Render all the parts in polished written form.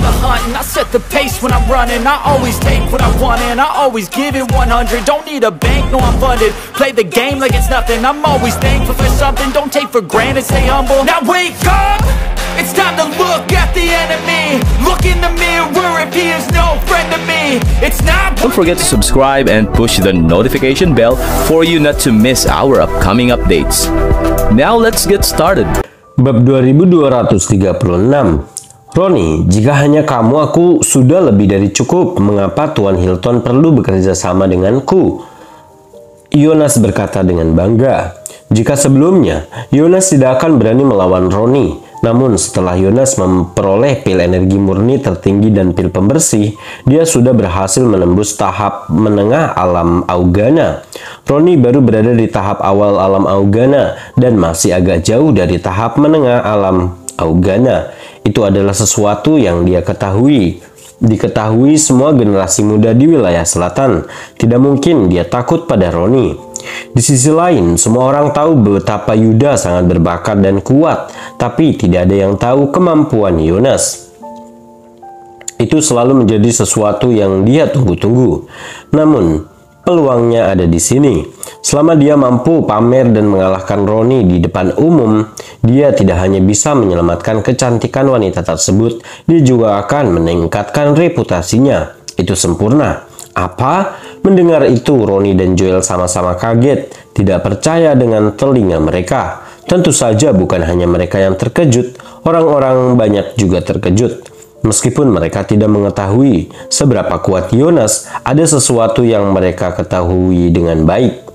the hunt and I set the pace when I'm running. I always take what I want and I always give it 100. Don't need a bank, no I'm funded. Play the game like it's nothing. I'm always thankful for something. Don't take for granted, stay humble. Now wake up, it's time to look at the enemy. Look in the mirror if he is no friend to me. It's not. Don't forget to subscribe and push the notification bell for you not to miss our upcoming updates. Now let's get started. Bab 2236. Ronnie, jika hanya kamu, aku sudah lebih dari cukup. Mengapa Tuan Hilton perlu bekerja sama denganku? Jonas berkata dengan bangga. Jika sebelumnya, Jonas tidak akan berani melawan Ronnie. Namun setelah Jonas memperoleh pil energi murni tertinggi dan pil pembersih, dia sudah berhasil menembus tahap menengah alam Augana. Ronnie baru berada di tahap awal alam Augana dan masih agak jauh dari tahap menengah alam Augana. Itu adalah sesuatu yang dia ketahui. Diketahui semua generasi muda di wilayah selatan. Tidak mungkin dia takut pada Ronnie. Di sisi lain, semua orang tahu betapa Yuda sangat berbakat dan kuat, tapi tidak ada yang tahu kemampuan Jonas. Itu selalu menjadi sesuatu yang dia tunggu-tunggu. Namun, peluangnya ada di sini. Selama dia mampu pamer dan mengalahkan Ronnie di depan umum, dia tidak hanya bisa menyelamatkan kecantikan wanita tersebut, dia juga akan meningkatkan reputasinya. Itu sempurna. Apa? Mendengar itu, Ronnie dan Joel sama-sama kaget, tidak percaya dengan telinga mereka. Tentu saja bukan hanya mereka yang terkejut, orang-orang banyak juga terkejut. Meskipun mereka tidak mengetahui seberapa kuat Jonas, ada sesuatu yang mereka ketahui dengan baik.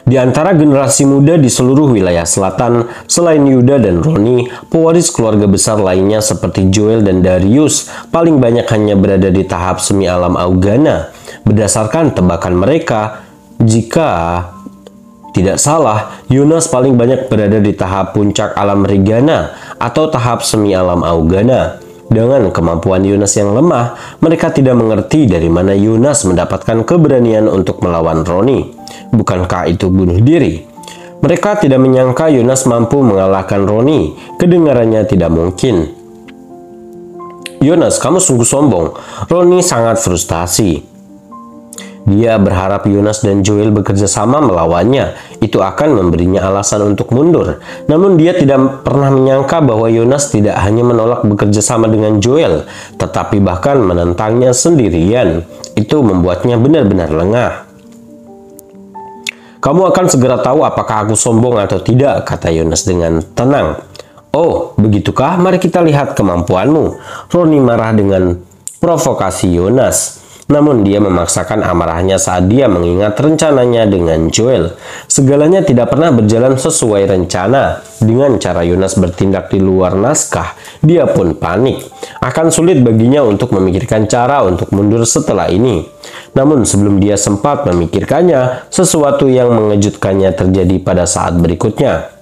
Di antara generasi muda di seluruh wilayah selatan, selain Yuda dan Ronnie, pewaris keluarga besar lainnya seperti Joel dan Darius paling banyak hanya berada di tahap semi alam Augana. Berdasarkan tebakan mereka, jika tidak salah, Jonas paling banyak berada di tahap puncak alam Regana atau tahap semi alam Augana. Dengan kemampuan Jonas yang lemah, mereka tidak mengerti dari mana Jonas mendapatkan keberanian untuk melawan Ronnie. Bukankah itu bunuh diri? Mereka tidak menyangka Jonas mampu mengalahkan Ronnie. Kedengarannya tidak mungkin. Jonas, kamu sungguh sombong. Ronnie sangat frustasi. Dia berharap Jonas dan Joel bekerja sama melawannya. Itu akan memberinya alasan untuk mundur. Namun dia tidak pernah menyangka bahwa Jonas tidak hanya menolak bekerja sama dengan Joel, tetapi bahkan menentangnya sendirian. Itu membuatnya benar-benar lengah. Kamu akan segera tahu apakah aku sombong atau tidak, kata Jonas dengan tenang. Oh, begitukah? Mari kita lihat kemampuanmu. Ronnie marah dengan provokasi Jonas. Namun dia memaksakan amarahnya saat dia mengingat rencananya dengan Joel. Segalanya tidak pernah berjalan sesuai rencana. Dengan cara Jonas bertindak di luar naskah, dia pun panik. Akan sulit baginya untuk memikirkan cara untuk mundur setelah ini. Namun sebelum dia sempat memikirkannya, sesuatu yang mengejutkannya terjadi pada saat berikutnya.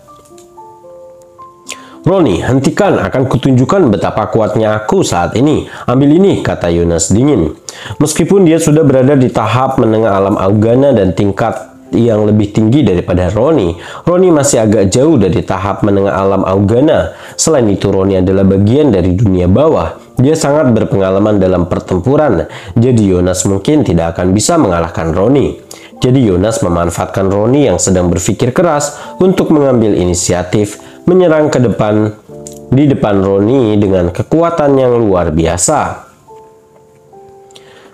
Ronnie, hentikan, akan kutunjukkan betapa kuatnya aku saat ini. Ambil ini, kata Jonas dingin. Meskipun dia sudah berada di tahap menengah alam Augana dan tingkat yang lebih tinggi daripada Ronnie, Ronnie masih agak jauh dari tahap menengah alam Augana. Selain itu, Ronnie adalah bagian dari dunia bawah. Dia sangat berpengalaman dalam pertempuran, jadi Jonas mungkin tidak akan bisa mengalahkan Ronnie. Jadi Jonas memanfaatkan Ronnie yang sedang berpikir keras untuk mengambil inisiatif, menyerang ke depan di depan Ronnie dengan kekuatan yang luar biasa.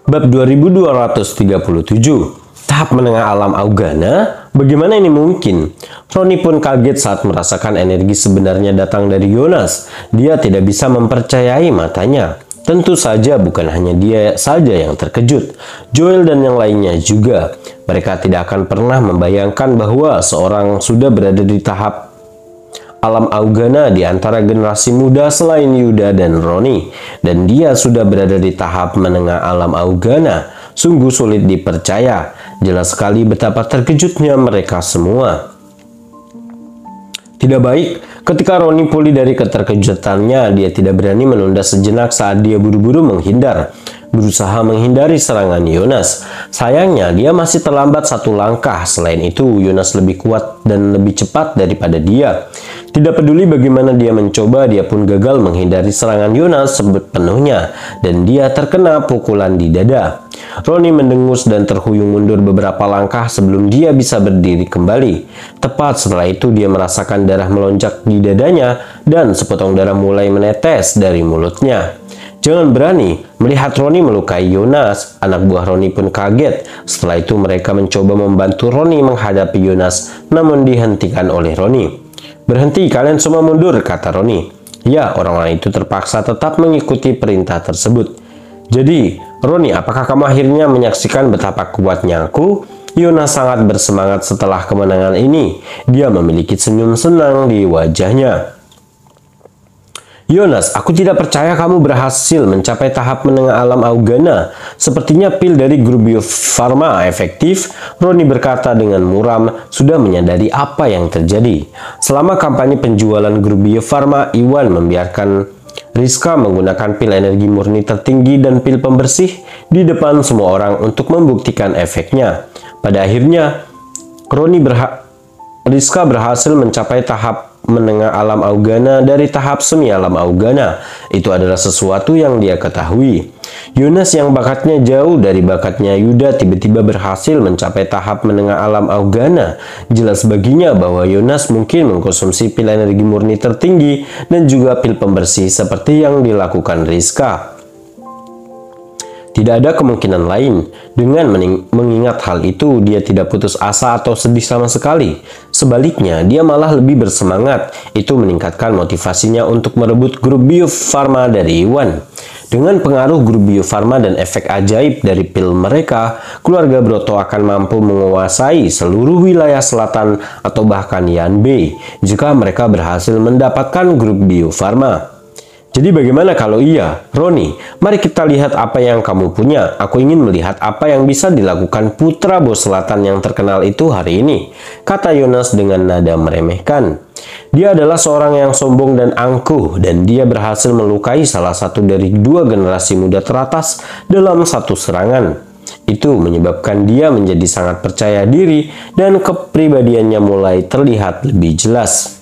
Bab 2237. Tahap menengah alam Augana? Bagaimana ini mungkin? Ronnie pun kaget saat merasakan energi sebenarnya datang dari Jonas. Dia tidak bisa mempercayai matanya. Tentu saja bukan hanya dia saja yang terkejut. Joel dan yang lainnya juga. Mereka tidak akan pernah membayangkan bahwa seorang sudah berada di tahap alam Augana di antara generasi muda selain Yuda dan Ronnie. Dan dia sudah berada di tahap menengah alam Augana. Sungguh sulit dipercaya. Jelas sekali betapa terkejutnya mereka semua. Tidak baik, ketika Ronnie pulih dari keterkejutannya, dia tidak berani menunda sejenak saat dia buru-buru berusaha menghindari serangan Jonas. Sayangnya, dia masih terlambat satu langkah. Selain itu, Jonas lebih kuat dan lebih cepat daripada dia. Tidak peduli bagaimana dia mencoba, dia pun gagal menghindari serangan Yonas sepenuhnya, dan dia terkena pukulan di dada. Ronnie mendengus dan terhuyung mundur beberapa langkah sebelum dia bisa berdiri kembali. Tepat setelah itu dia merasakan darah melonjak di dadanya dan sepotong darah mulai menetes dari mulutnya. Jangan berani. Melihat Ronnie melukai Yonas, anak buah Ronnie pun kaget. Setelah itu mereka mencoba membantu Ronnie menghadapi Yonas, namun dihentikan oleh Ronnie. "Berhenti, kalian semua mundur," kata Ronnie. Ya, orang-orang itu terpaksa tetap mengikuti perintah tersebut. "Jadi, Ronnie, apakah kamu akhirnya menyaksikan betapa kuatnya aku?" Yonas sangat bersemangat setelah kemenangan ini. Dia memiliki senyum senang di wajahnya. "Yonas, aku tidak percaya kamu berhasil mencapai tahap menengah alam Augana. Sepertinya pil dari grup Bio Farma efektif," Ronnie berkata dengan muram, sudah menyadari apa yang terjadi. Selama kampanye penjualan grup Bio Farma, Iwan membiarkan Rizka menggunakan pil energi murni tertinggi dan pil pembersih di depan semua orang untuk membuktikan efeknya. Pada akhirnya, Rizka berhasil mencapai tahap menengah alam Augana dari tahap semi alam Augana. Itu adalah sesuatu yang dia ketahui. Yonas yang bakatnya jauh dari bakatnya Yuda tiba-tiba berhasil mencapai tahap menengah alam Augana. Jelas baginya bahwa Yonas mungkin mengkonsumsi pil energi murni tertinggi dan juga pil pembersih seperti yang dilakukan Rizka. Tidak ada kemungkinan lain. Dengan mengingat hal itu, dia tidak putus asa atau sedih sama sekali. Sebaliknya, dia malah lebih bersemangat. Itu meningkatkan motivasinya untuk merebut grup Bio Farma dari Iwan. Dengan pengaruh grup Bio Farma dan efek ajaib dari pil mereka, keluarga Broto akan mampu menguasai seluruh wilayah selatan atau bahkan Yanbei jika mereka berhasil mendapatkan grup Bio Farma. Jadi bagaimana kalau iya? Ronnie, mari kita lihat apa yang kamu punya. Aku ingin melihat apa yang bisa dilakukan putra bos selatan yang terkenal itu hari ini, kata Yonas dengan nada meremehkan. Dia adalah seorang yang sombong dan angkuh, dan dia berhasil melukai salah satu dari dua generasi muda teratas dalam satu serangan. Itu menyebabkan dia menjadi sangat percaya diri dan kepribadiannya mulai terlihat lebih jelas.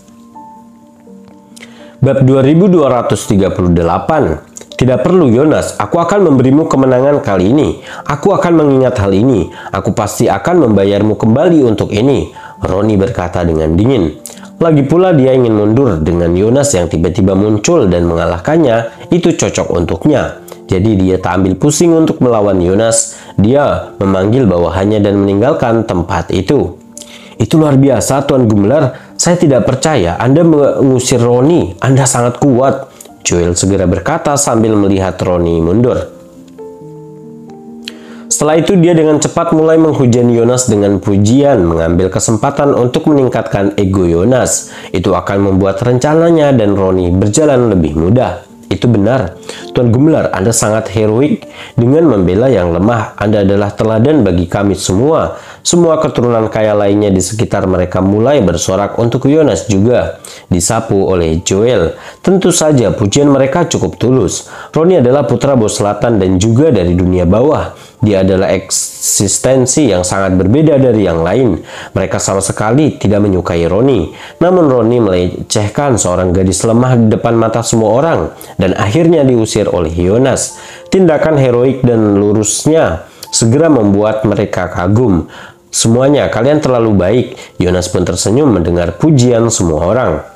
Bab 2238. Tidak perlu Yonas, aku akan memberimu kemenangan kali ini. Aku akan mengingat hal ini. Aku pasti akan membayarmu kembali untuk ini, Ronnie berkata dengan dingin. Lagi pula dia ingin mundur dengan Yonas yang tiba-tiba muncul dan mengalahkannya. Itu cocok untuknya. Jadi dia tak ambil pusing untuk melawan Yonas. Dia memanggil bawahannya dan meninggalkan tempat itu. Itu luar biasa, Tuan Gumelar. Saya tidak percaya Anda mengusir Ronnie. Anda sangat kuat, Joel segera berkata sambil melihat Ronnie mundur. Setelah itu dia dengan cepat mulai menghujani Yonas dengan pujian, mengambil kesempatan untuk meningkatkan ego Yonas. Itu akan membuat rencananya dan Ronnie berjalan lebih mudah. Itu benar, Tuan Gumelar, Anda sangat heroik. Dengan membela yang lemah, Anda adalah teladan bagi kami semua. Semua keturunan kaya lainnya di sekitar mereka mulai bersorak untuk Yonas juga. Disapu oleh Joel. Tentu saja pujian mereka cukup tulus. Ronnie adalah putra bos selatan dan juga dari dunia bawah. Dia adalah eksistensi yang sangat berbeda dari yang lain. Mereka sama sekali tidak menyukai Ronnie. Namun Ronnie melecehkan seorang gadis lemah di depan mata semua orang dan akhirnya diusir oleh Yonas. Tindakan heroik dan lurusnya segera membuat mereka kagum. Semuanya, kalian terlalu baik. Yonas pun tersenyum mendengar pujian semua orang.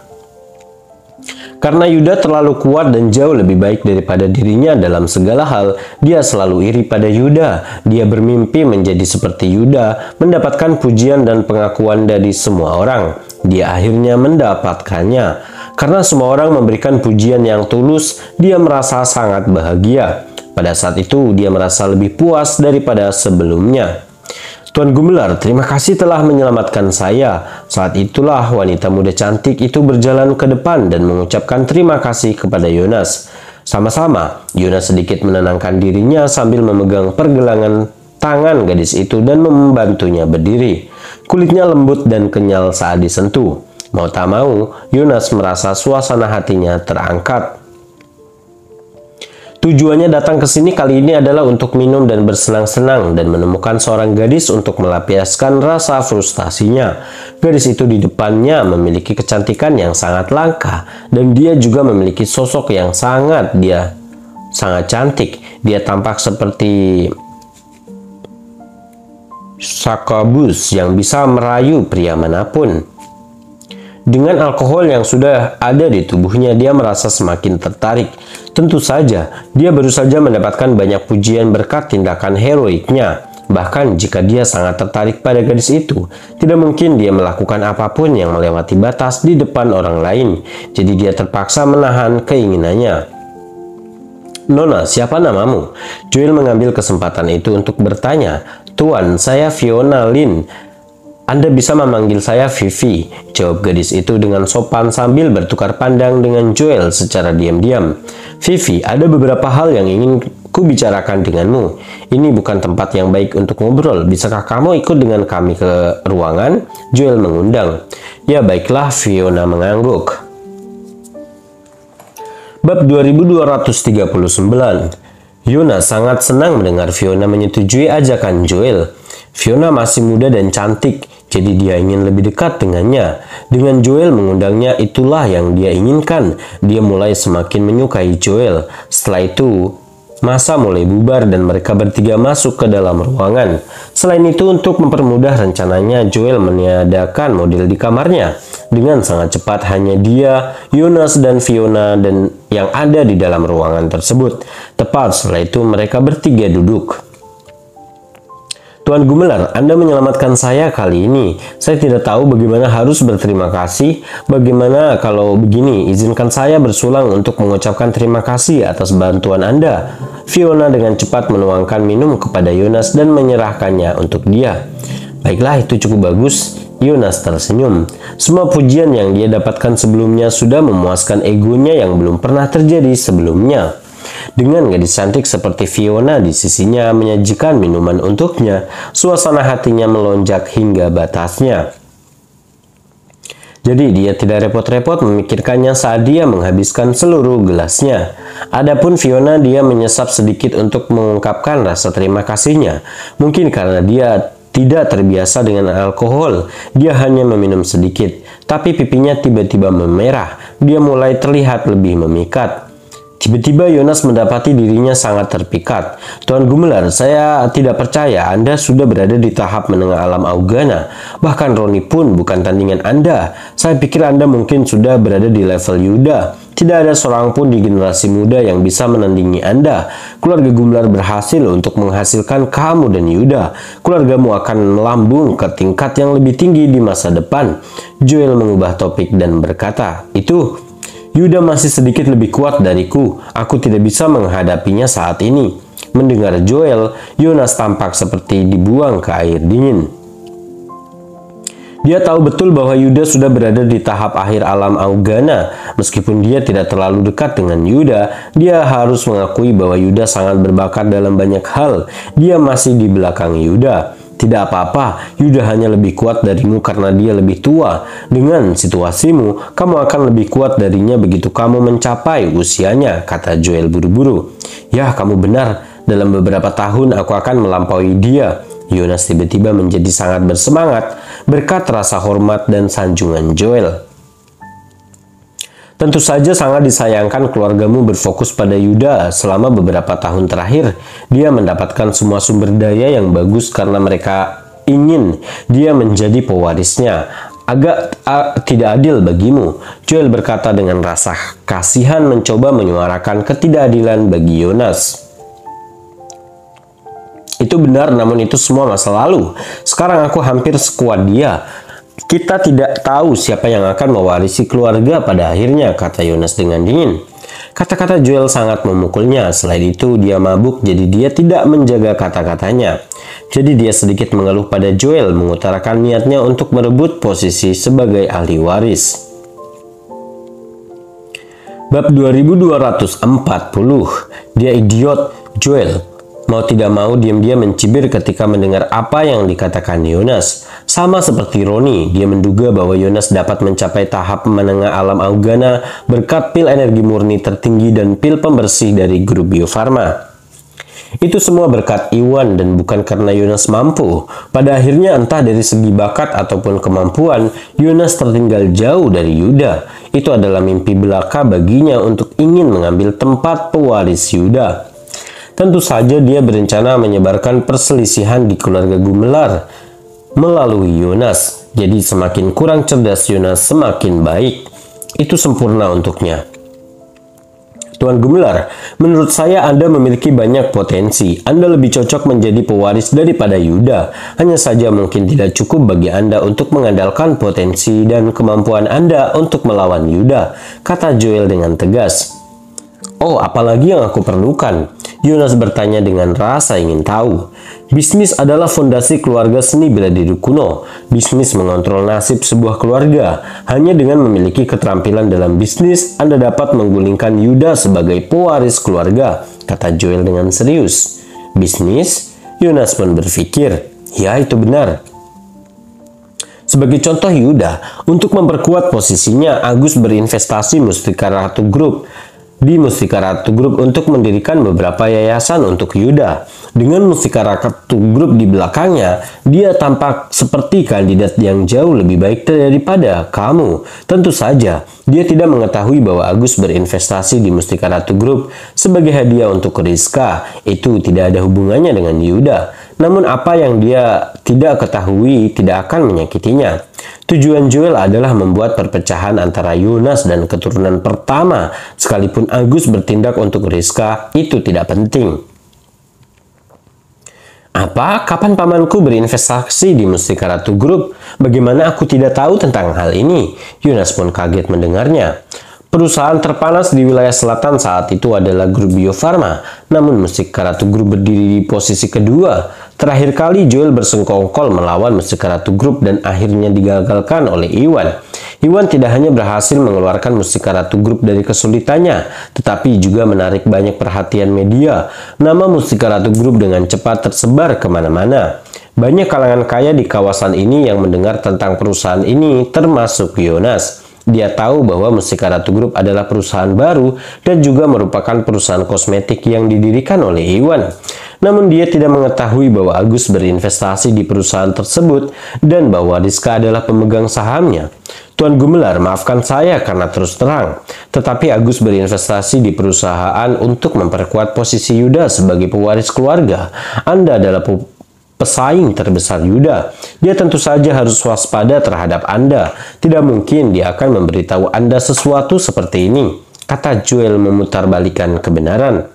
Karena Yuda terlalu kuat dan jauh lebih baik daripada dirinya dalam segala hal, dia selalu iri pada Yuda. Dia bermimpi menjadi seperti Yuda, mendapatkan pujian dan pengakuan dari semua orang. Dia akhirnya mendapatkannya. Karena semua orang memberikan pujian yang tulus, dia merasa sangat bahagia. Pada saat itu, dia merasa lebih puas daripada sebelumnya. Tuan Gumelar, terima kasih telah menyelamatkan saya. Saat itulah wanita muda cantik itu berjalan ke depan dan mengucapkan terima kasih kepada Yonas. Sama-sama, Yonas sedikit menenangkan dirinya sambil memegang pergelangan tangan gadis itu dan membantunya berdiri. Kulitnya lembut dan kenyal saat disentuh. Mau tak mau, Yonas merasa suasana hatinya terangkat. Tujuannya datang ke sini kali ini adalah untuk minum dan bersenang-senang dan menemukan seorang gadis untuk melampiaskan rasa frustasinya. Gadis itu di depannya memiliki kecantikan yang sangat langka dan dia juga memiliki sosok yang sangat cantik. Dia tampak seperti sakabus yang bisa merayu pria manapun. Dengan alkohol yang sudah ada di tubuhnya, dia merasa semakin tertarik. Tentu saja, dia baru saja mendapatkan banyak pujian berkat tindakan heroiknya. Bahkan jika dia sangat tertarik pada gadis itu, tidak mungkin dia melakukan apapun yang melewati batas di depan orang lain. Jadi dia terpaksa menahan keinginannya. "Nona, siapa namamu?" Joel mengambil kesempatan itu untuk bertanya. "Tuan, saya Fiona Lin. Anda bisa memanggil saya Vivi," jawab gadis itu dengan sopan sambil bertukar pandang dengan Joel secara diam-diam. "Vivi, ada beberapa hal yang ingin ku bicarakan denganmu. Ini bukan tempat yang baik untuk ngobrol. Bisakah kamu ikut dengan kami ke ruangan?" Joel mengundang. "Ya baiklah," Fiona mengangguk. Bab 2239. Yona sangat senang mendengar Fiona menyetujui ajakan Joel. Fiona masih muda dan cantik, jadi dia ingin lebih dekat dengannya. Dengan Joel mengundangnya, itulah yang dia inginkan. Dia mulai semakin menyukai Joel. Setelah itu, masa mulai bubar dan mereka bertiga masuk ke dalam ruangan. Selain itu, untuk mempermudah rencananya, Joel meniadakan model di kamarnya. Dengan sangat cepat hanya dia, Jonas, dan Fiona dan yang ada di dalam ruangan tersebut. Tepat setelah itu mereka bertiga duduk. "Tuan Gumelar, Anda menyelamatkan saya kali ini. Saya tidak tahu bagaimana harus berterima kasih. Bagaimana kalau begini, izinkan saya bersulang untuk mengucapkan terima kasih atas bantuan Anda." Fiona dengan cepat menuangkan minum kepada Jonas dan menyerahkannya untuk dia. "Baiklah, itu cukup bagus." Jonas tersenyum. Semua pujian yang dia dapatkan sebelumnya sudah memuaskan egonya yang belum pernah terjadi sebelumnya. Dengan gadis cantik seperti Fiona di sisinya menyajikan minuman untuknya, suasana hatinya melonjak hingga batasnya. Jadi dia tidak repot-repot memikirkannya saat dia menghabiskan seluruh gelasnya. Adapun Fiona, dia menyesap sedikit untuk mengungkapkan rasa terima kasihnya. Mungkin karena dia tidak terbiasa dengan alkohol, dia hanya meminum sedikit. Tapi pipinya tiba-tiba memerah. Dia mulai terlihat lebih memikat. Tiba-tiba Jonas mendapati dirinya sangat terpikat. "Tuan Gumelar, saya tidak percaya Anda sudah berada di tahap menengah alam Augana. Bahkan Roni pun bukan tandingan Anda. Saya pikir Anda mungkin sudah berada di level Yuda. Tidak ada seorang pun di generasi muda yang bisa menandingi Anda. Keluarga Gumelar berhasil untuk menghasilkan kamu dan Yuda. Keluargamu akan melambung ke tingkat yang lebih tinggi di masa depan." Joel mengubah topik dan berkata, "Yuda masih sedikit lebih kuat dariku. Aku tidak bisa menghadapinya saat ini." Mendengar Joel, Jonas tampak seperti dibuang ke air dingin. Dia tahu betul bahwa Yuda sudah berada di tahap akhir alam Augana. Meskipun dia tidak terlalu dekat dengan Yuda, dia harus mengakui bahwa Yuda sangat berbakat dalam banyak hal. Dia masih di belakang Yuda. "Tidak apa-apa, Yuda hanya lebih kuat darimu karena dia lebih tua. Dengan situasimu, kamu akan lebih kuat darinya begitu kamu mencapai usianya," kata Joel buru-buru. "Ya, kamu benar. Dalam beberapa tahun aku akan melampaui dia." Jonas tiba-tiba menjadi sangat bersemangat berkat rasa hormat dan sanjungan Joel. "Tentu saja sangat disayangkan keluargamu berfokus pada Yuda selama beberapa tahun terakhir. Dia mendapatkan semua sumber daya yang bagus karena mereka ingin dia menjadi pewarisnya. Agak tidak adil bagimu," Joel berkata dengan rasa kasihan mencoba menyuarakan ketidakadilan bagi Jonas. "Itu benar, namun itu semua masa lalu. Sekarang aku hampir sekuat dia. Kita tidak tahu siapa yang akan mewarisi keluarga pada akhirnya," kata Jonas dengan dingin. Kata-kata Joel sangat memukulnya. Selain itu, dia mabuk, jadi dia tidak menjaga kata-katanya. Jadi dia sedikit mengeluh pada Joel, mengutarakan niatnya untuk merebut posisi sebagai ahli waris. Bab 2240. Dia idiot, Joel. mau tidak mau diam-diam mencibir ketika mendengar apa yang dikatakan Yonas. Sama seperti Roni, dia menduga bahwa Yonas dapat mencapai tahap menengah alam Augana berkat pil energi murni tertinggi dan pil pembersih dari grup Bio Farma. Itu semua berkat Iwan dan bukan karena Yonas mampu. Pada akhirnya entah dari segi bakat ataupun kemampuan, Yonas tertinggal jauh dari Yuda. Itu adalah mimpi belaka baginya untuk ingin mengambil tempat pewaris Yuda. Tentu saja dia berencana menyebarkan perselisihan di keluarga Gumelar melalui Yonas. Jadi semakin kurang cerdas Yonas, semakin baik. Itu sempurna untuknya. Tuan Gumelar, menurut saya Anda memiliki banyak potensi. Anda lebih cocok menjadi pewaris daripada Yuda. Hanya saja mungkin tidak cukup bagi Anda untuk mengandalkan potensi dan kemampuan Anda untuk melawan Yuda, kata Joel dengan tegas. Oh, apalagi yang aku perlukan? Yonas bertanya dengan rasa ingin tahu. Bisnis adalah fondasi keluarga seni bela diri kuno. Bisnis mengontrol nasib sebuah keluarga. Hanya dengan memiliki keterampilan dalam bisnis, Anda dapat menggulingkan Yuda sebagai pewaris keluarga, kata Joel dengan serius. Bisnis? Yonas pun berpikir, ya itu benar. Sebagai contoh Yuda, untuk memperkuat posisinya, Agus berinvestasi Mustika Ratu Group untuk mendirikan beberapa yayasan untuk Yuda. Dengan Mustika Ratu Group di belakangnya, dia tampak seperti kandidat yang jauh lebih baik daripada kamu. Tentu saja, dia tidak mengetahui bahwa Agus berinvestasi di Mustika Ratu Group sebagai hadiah untuk Rizka. Itu tidak ada hubungannya dengan Yuda. Namun apa yang dia tidak ketahui tidak akan menyakitinya. Tujuan Joel adalah membuat perpecahan antara Yonas dan keturunan pertama. Sekalipun Agus bertindak untuk Rizka, itu tidak penting. Apa? Kapan pamanku berinvestasi di Mustika Ratu Group? Bagaimana aku tidak tahu tentang hal ini? Yonas pun kaget mendengarnya. Perusahaan terpanas di wilayah selatan saat itu adalah grup Bio Farma, namun Mustika Ratu Group berdiri di posisi kedua. Terakhir kali Joel bersengkongkol melawan Mustika Ratu Group dan akhirnya digagalkan oleh Iwan. Iwan tidak hanya berhasil mengeluarkan Mustika Ratu Group dari kesulitannya, tetapi juga menarik banyak perhatian media. Nama Mustika Ratu Group dengan cepat tersebar kemana-mana. Banyak kalangan kaya di kawasan ini yang mendengar tentang perusahaan ini, termasuk Yonas. Dia tahu bahwa Mustika Ratu Group adalah perusahaan baru dan juga merupakan perusahaan kosmetik yang didirikan oleh Iwan. Namun dia tidak mengetahui bahwa Agus berinvestasi di perusahaan tersebut dan bahwa Rizka adalah pemegang sahamnya. Tuan Gumelar, maafkan saya karena terus terang. Tetapi Agus berinvestasi di perusahaan untuk memperkuat posisi Yuda sebagai pewaris keluarga. Anda adalah pesaing terbesar Yuda. Dia tentu saja harus waspada terhadap Anda. Tidak mungkin dia akan memberitahu Anda sesuatu seperti ini, kata Joel memutarbalikkan kebenaran.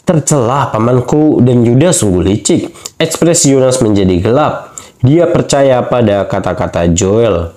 Tercelah, pamanku dan Yuda sungguh licik. Ekspresi Yonas menjadi gelap. Dia percaya pada kata-kata Joel.